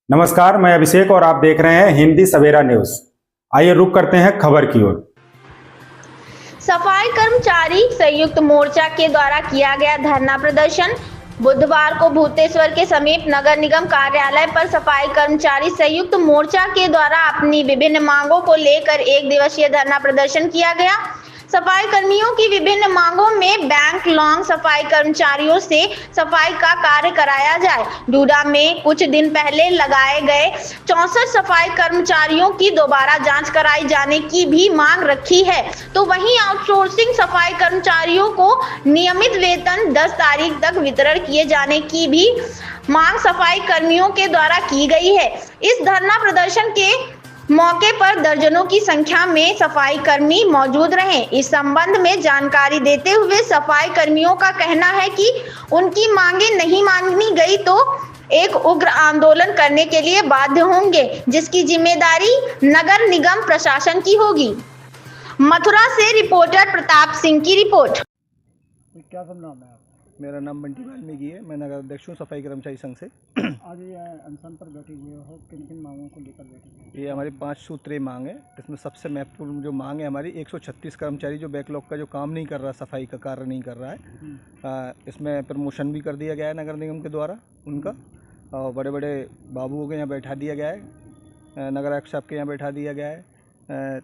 नमस्कार, मैं अभिषेक और आप देख रहे हैं हिंदी सवेरा न्यूज। आइए रुक करते हैं खबर की ओर। सफाई कर्मचारी संयुक्त मोर्चा के द्वारा किया गया धरना प्रदर्शन। बुधवार को भूतेश्वर के समीप नगर निगम कार्यालय पर सफाई कर्मचारी संयुक्त मोर्चा के द्वारा अपनी विभिन्न मांगों को लेकर एक दिवसीय धरना प्रदर्शन किया गया। सफाई कर्मियों की विभिन्न मांगों में बैंक लॉन्ग सफाई कर्मचारियों से सफाई का कार्य कराया जाए, डूडा में कुछ दिन पहले लगाए गए 64 सफाई कर्मचारियों की दोबारा जांच कराई जाने की भी मांग रखी है, तो वहीं आउटसोर्सिंग सफाई कर्मचारियों को नियमित वेतन 10 तारीख तक वितरण किए जाने की भी मांग सफाई कर्मियों के द्वारा की गई है। इस धरना प्रदर्शन के मौके पर दर्जनों की संख्या में सफाई कर्मी मौजूद रहे। इस संबंध में जानकारी देते हुए सफाई कर्मियों का कहना है कि उनकी मांगे नहीं मानी गई तो एक उग्र आंदोलन करने के लिए बाध्य होंगे, जिसकी जिम्मेदारी नगर निगम प्रशासन की होगी। मथुरा से रिपोर्टर प्रताप सिंह की रिपोर्ट। क्या सब नाम है? मेरा नाम बंटी वाल्मीकि है। मैं नगर अध्यक्ष हूँ सफाई कर्मचारी संघ से। आज ये अनशन पर बैठे हुए हो, किन किन मांगों को लेकर बैठे हुए? ये हमारी 5 सूत्रीय मांग है। इसमें सबसे महत्वपूर्ण जो मांग है हमारी 136 कर्मचारी जो बैकलॉग का जो काम नहीं कर रहा, सफाई का कार्य नहीं कर रहा है, इसमें प्रमोशन भी कर दिया गया है नगर निगम के द्वारा उनका। और बड़े बड़े बाबुओं के यहाँ बैठा दिया गया है, नगर आयुक्त साहब के यहाँ बैठा दिया गया है,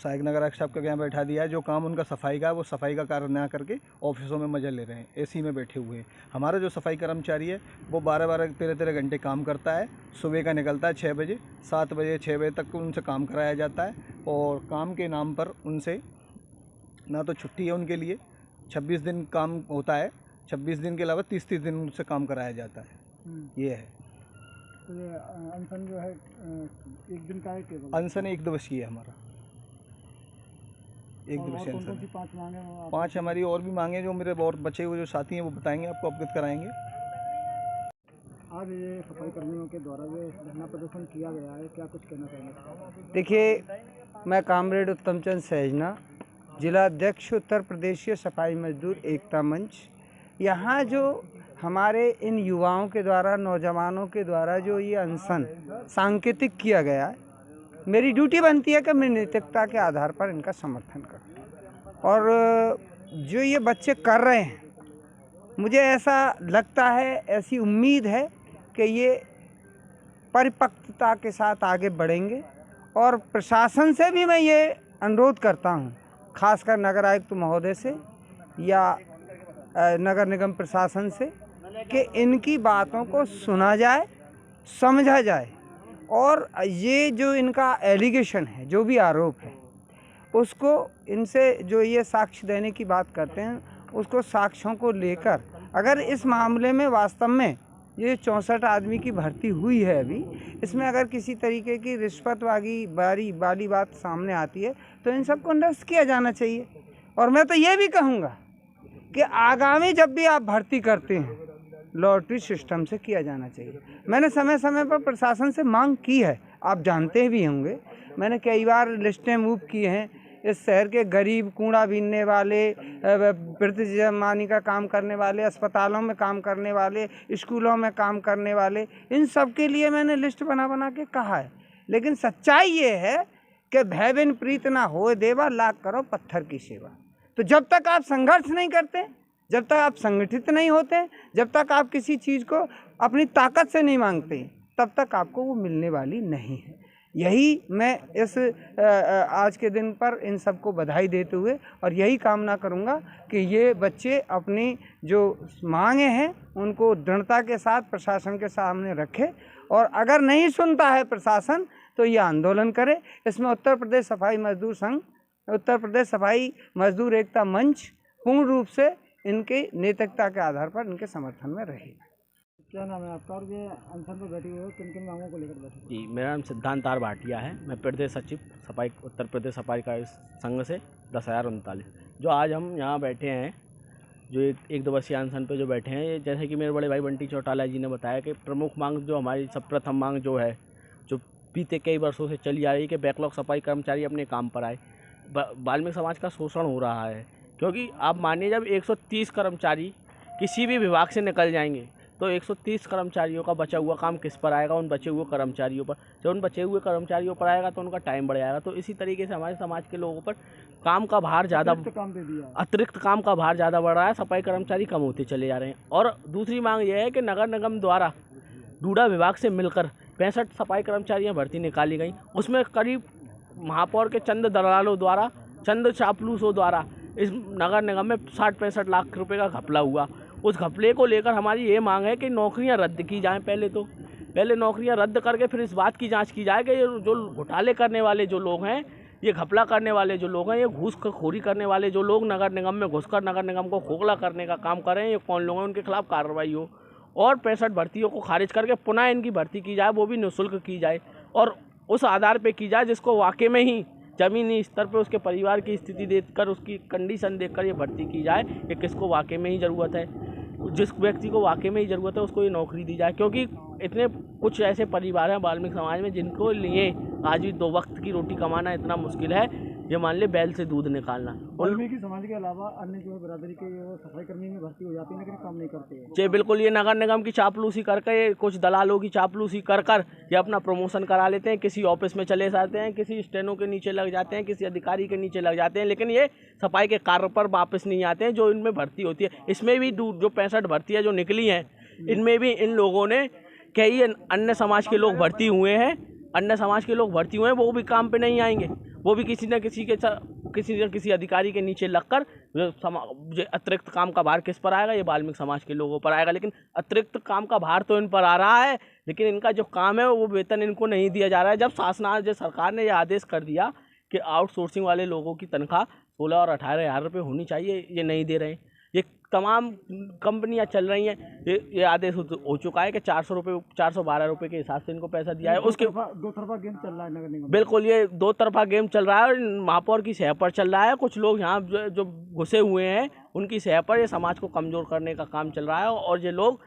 सहायक नगर आयुक्त साहब के यहाँ बैठा दिया है। जो काम उनका सफाई का है वो सफाई का कार्य ना करके ऑफिसों में मज़ा ले रहे हैं, एसी में बैठे हुए हैं। हमारा जो सफाई कर्मचारी है वो 12-12 13-13 घंटे काम करता है। सुबह का निकलता है 6 बजे, 7 बजे 6 बजे तक उनसे काम कराया जाता है और काम के नाम पर उनसे ना तो छुट्टी है उनके लिए, 26 दिन काम होता है, 26 दिन के अलावा 30-30 दिन उनसे काम कराया जाता है। ये है। तो ये अनशन जो है एक दिन का है केवल? अनशन 1 दिवसीय है हमारा, 1 दिवसीय अनशन है। 5 मांगे हैं? 5 हमारी और भी मांगे जो मेरे और बचे हुए जो साथी हैं वो बताएंगे, आपको अवगत कराएंगे। आज ये सफाई कर्मियों के द्वारा ये धरना प्रदर्शन किया गया है, क्या कुछ कहना चाहेंगे? देखिए, मैं कामरेड उत्तम चंद सहजना, जिला अध्यक्ष उत्तर प्रदेशीय सफाई मजदूर एकता मंच। यहाँ जो हमारे इन युवाओं के द्वारा, नौजवानों के द्वारा जो ये अनशन सांकेतिक किया गया है, मेरी ड्यूटी बनती है कि मैं नैतिकता के आधार पर इनका समर्थन करूं। और जो ये बच्चे कर रहे हैं, मुझे ऐसा लगता है, ऐसी उम्मीद है कि ये परिपक्वता के साथ आगे बढ़ेंगे। और प्रशासन से भी मैं ये अनुरोध करता हूँ, खासकर नगर आयुक्त महोदय से या नगर निगम प्रशासन से, कि इनकी बातों को सुना जाए, समझा जाए और ये जो इनका एलिगेशन है, जो भी आरोप है, उसको इनसे जो ये साक्ष्य देने की बात करते हैं, उसको साक्ष्यों को लेकर अगर इस मामले में वास्तव में ये 64 आदमी की भर्ती हुई है अभी, इसमें अगर किसी तरीके की रिश्वत वाली बात सामने आती है तो इन सबको निरस्त किया जाना चाहिए। और मैं तो ये भी कहूँगा कि आगामी जब भी आप भर्ती करते हैं, लॉटरी सिस्टम से किया जाना चाहिए। मैंने समय समय पर प्रशासन से मांग की है, आप जानते भी होंगे। मैंने कई बार लिस्टें मूव की हैं। इस शहर के गरीब, कूड़ा बीनने वाले, प्रतिजमानी का काम करने वाले, अस्पतालों में काम करने वाले, स्कूलों में काम करने वाले, इन सब के लिए मैंने लिस्ट बना के कहा है। लेकिन सच्चाई ये है कि भय बिन प्रीत ना होए देवा, लाख करो पत्थर की सेवा। तो जब तक आप संघर्ष नहीं करते, जब तक आप संगठित नहीं होते, जब तक आप किसी चीज़ को अपनी ताकत से नहीं मांगते, तब तक आपको वो मिलने वाली नहीं है। यही मैं इस आज के दिन पर इन सबको बधाई देते हुए और यही कामना करूंगा कि ये बच्चे अपनी जो मांगे हैं उनको दृढ़ता के साथ प्रशासन के सामने रखें, और अगर नहीं सुनता है प्रशासन तो ये आंदोलन करे। इसमें उत्तर प्रदेश सफाई मजदूर संघ, उत्तर प्रदेश सफाई मजदूर एकता मंच पूर्ण रूप से इनके नैतिकता के आधार पर इनके समर्थन में रहेगा। क्या नाम है आपका और ये अनशन पर बैठे हुए हो, किन किन मांगों को लेकर बैठे? जी, मेरा नाम सिद्धांत आर भाटिया है। मैं प्रदेश सचिव सफाई उत्तर प्रदेश सफाई का संघ से 10,039। जो आज हम यहाँ बैठे हैं, जो एक दिवसीय अनशन पे जो बैठे हैं, ये जैसे कि मेरे बड़े भाई बंटी चौटाला जी ने बताया कि प्रमुख मांग जो हमारी सब प्रथम मांग जो है, जो बीते कई वर्षों से चली आ रही है कि बैकलॉग सफाई कर्मचारी अपने काम पर आए। वाल्मीकि समाज का शोषण हो रहा है, क्योंकि आप मानिए जब 130 कर्मचारी किसी भी विभाग से निकल जाएंगे तो 130 कर्मचारियों का बचा हुआ काम किस पर आएगा? उन बचे हुए कर्मचारियों पर। जब उन बचे हुए कर्मचारियों पर आएगा तो उनका टाइम बढ़ जाएगा। तो इसी तरीके से हमारे समाज के लोगों पर काम का भार ज़्यादा, अतिरिक्त काम का भार ज़्यादा बढ़ रहा है, सफाई कर्मचारी कम होते चले जा रहे हैं। और दूसरी मांग यह है कि नगर निगम द्वारा डूडा विभाग से मिलकर 65 सफाई कर्मचारियाँ भर्ती निकाली गई। उसमें करीब महापौर के चंद दलालों द्वारा, चंद चापलूसों द्वारा इस नगर निगम में 60-65 लाख रुपए का घपला हुआ। उस घपले को लेकर हमारी ये मांग है कि नौकरियां रद्द की जाएं। पहले नौकरियां रद्द करके फिर इस बात की जांच की जाए कि ये जो घोटाले करने वाले जो लोग हैं, ये घपला करने वाले जो लोग हैं, ये घूसखोरी करने वाले जो लोग नगर निगम में घुसकर नगर निगम को खोखला करने का काम कर रहे हैं, ये कौन लोग हैं, उनके खिलाफ कार्रवाई हो और 65 भर्तियों को खारिज करके पुनः इनकी भर्ती की जाए, वो भी निःशुल्क की जाए और उस आधार पर की जाए जिसको वाकई में ही ज़मीनी स्तर पर उसके परिवार की स्थिति देखकर, उसकी कंडीशन देखकर ये भर्ती की जाए कि किसको वाकई में ही ज़रूरत है। जिस व्यक्ति को वाकई में ही ज़रूरत है उसको ये नौकरी दी जाए, क्योंकि इतने कुछ ऐसे परिवार हैं वाल्मीकि समाज में जिनको लिए आज भी 2 वक्त की रोटी कमाना इतना मुश्किल है, ये मान ले बैल से दूध निकालना। वाल्मीकि समाज के अलावा अन्य जो है बिरादरी के वो सफाई कर्मी में भर्ती हो जाती है लेकिन काम नहीं करते हैं। जी बिल्कुल, ये नगर निगम की चापलूसी करके, कुछ दलालों की चापलूसी कर ये अपना प्रमोशन करा लेते हैं, किसी ऑफिस में चले जाते हैं, किसी स्टेनों के नीचे लग जाते हैं, किसी अधिकारी के नीचे लग जाते हैं, लेकिन ये सफाई के कार्य पर वापस नहीं आते हैं जो इनमें भर्ती होती है। इसमें भी जो 65 भर्तियाँ जो निकली हैं, इनमें भी इन लोगों ने कई अन्य समाज के लोग भर्ती हुए हैं, वो भी काम पे नहीं आएंगे, वो भी किसी न किसी अधिकारी के नीचे लगकर अतिरिक्त काम का भार किस पर आएगा? ये वाल्मीकि समाज के लोगों पर आएगा। लेकिन अतिरिक्त काम का भार तो इन पर आ रहा है, लेकिन इनका जो काम है वो वेतन इनको नहीं दिया जा रहा है। जब सरकार ने ये आदेश कर दिया कि आउटसोर्सिंग वाले लोगों की तनख्वाह 16 और 18 हज़ार रुपये होनी चाहिए, ये नहीं दे रहे हैं। ये तमाम कंपनियां चल रही हैं, ये आदेश हो चुका है कि 412 रुपये के हिसाब से इनको पैसा दिया है। उसके दो तरफा गेम चल रहा है नगर निगम। बिल्कुल, ये 2 तरफा गेम चल रहा है, महापौर की सह पर चल रहा है। कुछ लोग यहाँ जो घुसे हुए हैं उनकी सह पर ये समाज को कमज़ोर करने का काम चल रहा है और ये लोग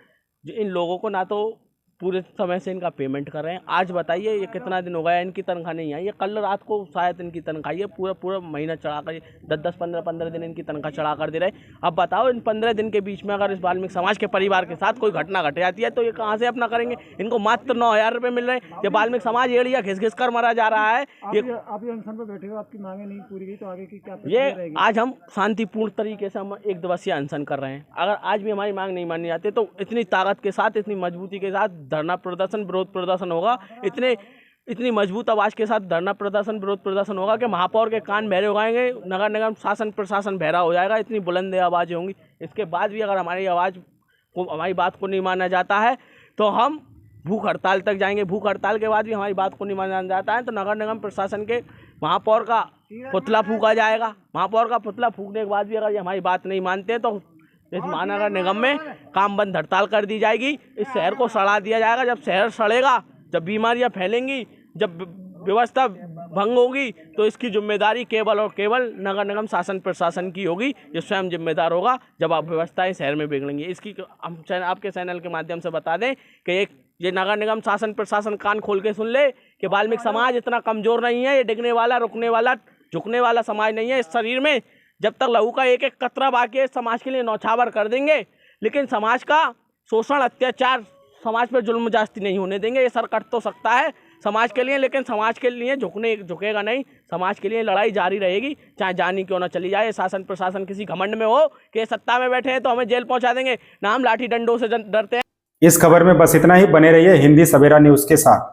इन लोगों को ना तो पूरे समय से इनका पेमेंट कर रहे हैं। आज बताइए ये कितना दिन हो गया इनकी तनख्वाह नहीं आई है, कल रात को शायद इनकी तनख्वाह है, पूरा महीना चढ़ा कर 10-10, 15-15 दिन इनकी तनख्वाह चढ़ा कर दे रहे हैं। अब बताओ इन 15 दिन के बीच में अगर इस वाल्मीकि समाज के परिवार के साथ कोई घटना घट जाती है तो ये कहाँ से अपना करेंगे? इनको मात्र 9,000 रुपये मिल रहे हैं। ये वाल्मीकि समाज एड़िया घिस कर मरा जा रहा है। आप ये अनशन पर बैठे हो, आपकी मांगे नहीं पूरी गई तो आगे की क्या ये रहेगी? आज हम शांतिपूर्ण तरीके से हम 1 दिवसीय अनशन कर रहे हैं। अगर आज भी हमारी मांग नहीं मानी जाती तो इतनी ताकत के साथ, इतनी मजबूती के साथ धरना प्रदर्शन, विरोध प्रदर्शन होगा। इतनी मजबूत आवाज के साथ धरना प्रदर्शन, विरोध प्रदर्शन होगा कि महापौर के कान बहरे हो जाएंगे, नगर निगम शासन प्रशासन बहरा हो जाएगा। इतनी बुलंद आवाज़ें होंगी। इसके बाद भी अगर हमारी बात को नहीं माना जाता है तो हम भूख हड़ताल तक जाएंगे। भूख हड़ताल के बाद भी हमारी बात को नहीं माना जाता है तो नगर निगम प्रशासन के महापौर का पुतला फूंका जाएगा। महापौर का पुतला फूंकने के बाद भी अगर ये हमारी बात नहीं मानते तो इस महानगर निगम में काम बंद हड़ताल कर दी जाएगी। इस शहर को सड़ा दिया जाएगा। जब शहर सड़ेगा, जब बीमारियां फैलेंगी, जब व्यवस्था भंग होगी तो इसकी जिम्मेदारी केवल और केवल नगर निगम शासन प्रशासन की होगी। ये स्वयं जिम्मेदार होगा जब आप व्यवस्थाएं शहर में बिगड़ेंगी। इसकी हम आपके चैनल के माध्यम से बता दें कि ये नगर निगम शासन प्रशासन कान खोल के सुन ले कि वाल्मीकि समाज इतना कमज़ोर नहीं है। ये डिगने वाला, रुकने वाला, झुकने वाला समाज नहीं है। इस शरीर में जब तक लहू का एक कतरा बाकी है समाज के लिए नौछावर कर देंगे, लेकिन समाज का शोषण, अत्याचार, समाज पर जुल्म जास्ती नहीं होने देंगे। ये सर कट तो सकता है समाज के लिए, लेकिन समाज के लिए झुकेगा नहीं। समाज के लिए लड़ाई जारी रहेगी, चाहे जानी क्यों ना चली जाए। शासन प्रशासन किसी घमंड में हो कि सत्ता में बैठे हैं तो हमें जेल पहुंचा देंगे, ना हम लाठी डंडों से डरते हैं। इस खबर में बस इतना ही। बने रहिए हिंदी सवेरा न्यूज़ के साथ।